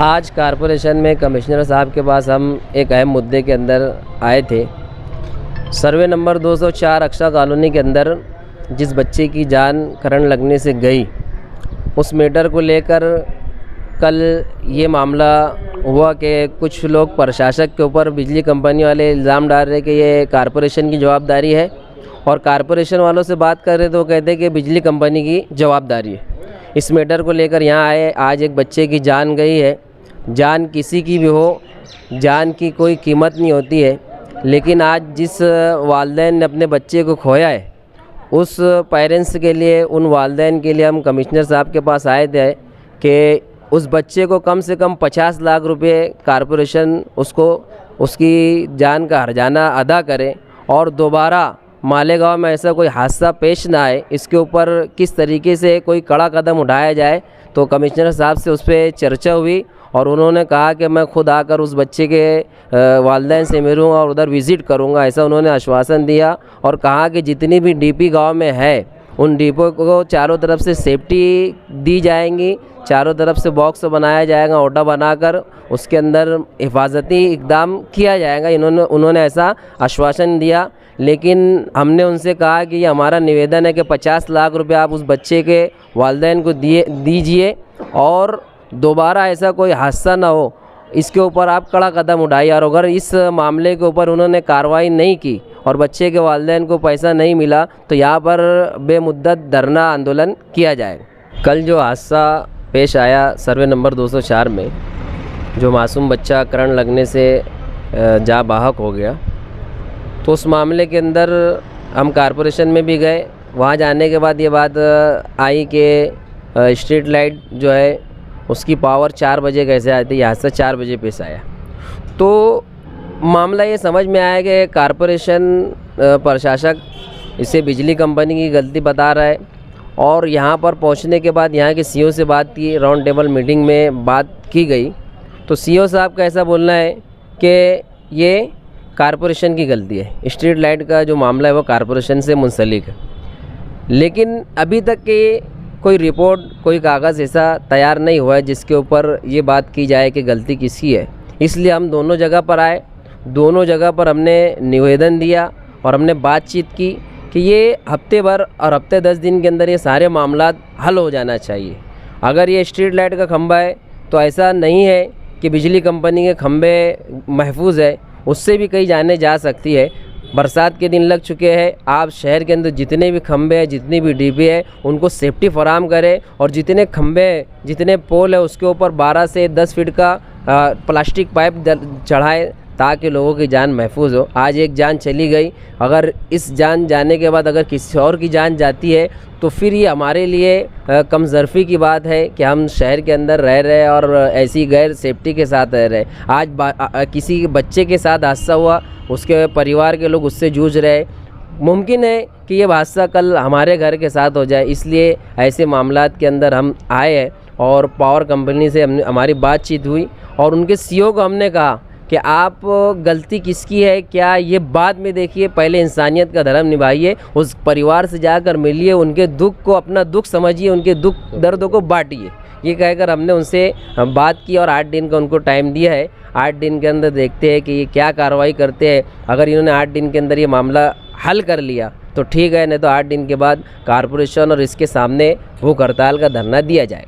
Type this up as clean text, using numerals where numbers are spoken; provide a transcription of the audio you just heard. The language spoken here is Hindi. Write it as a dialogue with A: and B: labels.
A: आज कारपोरेशन में कमिश्नर साहब के पास हम एक अहम मुद्दे के अंदर आए थे। सर्वे नंबर 204 अक्षा कॉलोनी के अंदर जिस बच्चे की जान करंट लगने से गई, उस मैटर को लेकर कल ये मामला हुआ कि कुछ लोग प्रशासक के ऊपर बिजली कंपनी वाले इल्ज़ाम डाल रहे कि ये कारपोरेशन की जवाबदारी है, और कारपोरेशन वालों से बात कर रहे तो कहते कि बिजली कंपनी की जवाबदारी है। इस मैटर को लेकर यहाँ आए। आज एक बच्चे की जान गई है। जान किसी की भी हो, जान की कोई कीमत नहीं होती है, लेकिन आज जिस वालिदैन ने अपने बच्चे को खोया है, उस पेरेंट्स के लिए, उन वालिदैन के लिए हम कमिश्नर साहब के पास आए थे कि उस बच्चे को कम से कम 50 लाख रुपए कारपोरेशन उसको उसकी जान का हर्जाना अदा करे और दोबारा मालेगांव में ऐसा कोई हादसा पेश ना आए, इसके ऊपर किस तरीके से कोई कड़ा कदम उठाया जाए। तो कमिश्नर साहब से उस पर चर्चा हुई और उन्होंने कहा कि मैं खुद आकर उस बच्चे के वालिदैन से मिलूँगा और उधर विज़िट करूँगा, ऐसा उन्होंने आश्वासन दिया। और कहा कि जितनी भी डीपी गांव में है, उन डिपो को चारों तरफ से सेफ्टी दी जाएंगी, चारों तरफ से बॉक्स बनाया जाएगा ओटा बनाकर, उसके अंदर हिफाजती इकदाम किया जाएगा। उन्होंने ऐसा आश्वासन दिया। लेकिन हमने उनसे कहा कि ये हमारा निवेदन है कि 50 लाख रुपए आप उस बच्चे के वालिदैन को दीजिए और दोबारा ऐसा कोई हादसा ना हो, इसके ऊपर आप कड़ा कदम उठाइए। और अगर इस मामले के ऊपर उन्होंने कार्रवाई नहीं की और बच्चे के वालिदैन को पैसा नहीं मिला तो यहाँ पर बेमुद्दत धरना आंदोलन किया जाएगा। कल जो हादसा पेश आया सर्वे नंबर 204 में, जो मासूम बच्चा करंट लगने से जा बाहक हो गया, तो उस मामले के अंदर हम कारपोरेशन में भी गए। वहाँ जाने के बाद ये बात आई कि स्ट्रीट लाइट जो है उसकी पावर 4 बजे कैसे आती है, यहाँ से 4 बजे पेश आया। तो मामला ये समझ में आया कि कारपोरेशन प्रशासक इसे बिजली कंपनी की गलती बता रहा है। और यहाँ पर पहुँचने के बाद यहाँ के सीईओ से बात की, राउंड टेबल मीटिंग में बात की गई, तो सीईओ साहब का ऐसा बोलना है कि ये कारपोरेशन की गलती है, स्ट्रीट लाइट का जो मामला है वो कारपोरेशन से मुंसलिक है। लेकिन अभी तक के कोई रिपोर्ट, कोई कागज़ ऐसा तैयार नहीं हुआ है जिसके ऊपर ये बात की जाए कि गलती किसकी है। इसलिए हम दोनों जगह पर आए, दोनों जगह पर हमने निवेदन दिया और हमने बातचीत की कि ये हफ्ते भर और हफ्ते 10 दिन के अंदर ये सारे मामला हल हो जाना चाहिए। अगर ये स्ट्रीट लाइट का खंभा है तो ऐसा नहीं है कि बिजली कंपनी के खंभे महफूज है, उससे भी कई जाने जा सकती है। बरसात के दिन लग चुके हैं, आप शहर के अंदर जितने भी खंभे हैं, जितनी भी डीपी है, उनको सेफ्टी फराम करें और जितने खंभे, जितने पोल है उसके ऊपर 12 से 10 फीट का प्लास्टिक पाइप चढ़ाएं ताकि लोगों की जान महफूज हो। आज एक जान चली गई, अगर इस जान जाने के बाद अगर किसी और की जान जाती है तो फिर ये हमारे लिए कमज़र्फ़ी की बात है कि हम शहर के अंदर रह रहे हैं और ऐसी गैर सेफ्टी के साथ रह रहे हैं। आज किसी बच्चे के साथ हादसा हुआ, उसके परिवार के लोग उससे जूझ रहे हैं। मुमकिन है कि ये हादसा कल हमारे घर के साथ हो जाए, इसलिए ऐसे मामलात के अंदर हम आए हैं। और पावर कंपनी से हमारी बातचीत हुई और उनके सीईओ को हमने कहा कि आप गलती किसकी है क्या, ये बाद में देखिए, पहले इंसानियत का धर्म निभाइए, उस परिवार से जाकर मिलिए, उनके दुख को अपना दुख समझिए, उनके दुख दर्दों को बांटिए। ये कहकर हमने उनसे बात की और 8 दिन का उनको टाइम दिया है। 8 दिन के अंदर देखते हैं कि ये क्या कार्रवाई करते हैं। अगर इन्होंने 8 दिन के अंदर ये मामला हल कर लिया तो ठीक है, नहीं तो 8 दिन के बाद कारपोरेशन और इसके सामने भूख हड़ताल का धरना दिया जाए।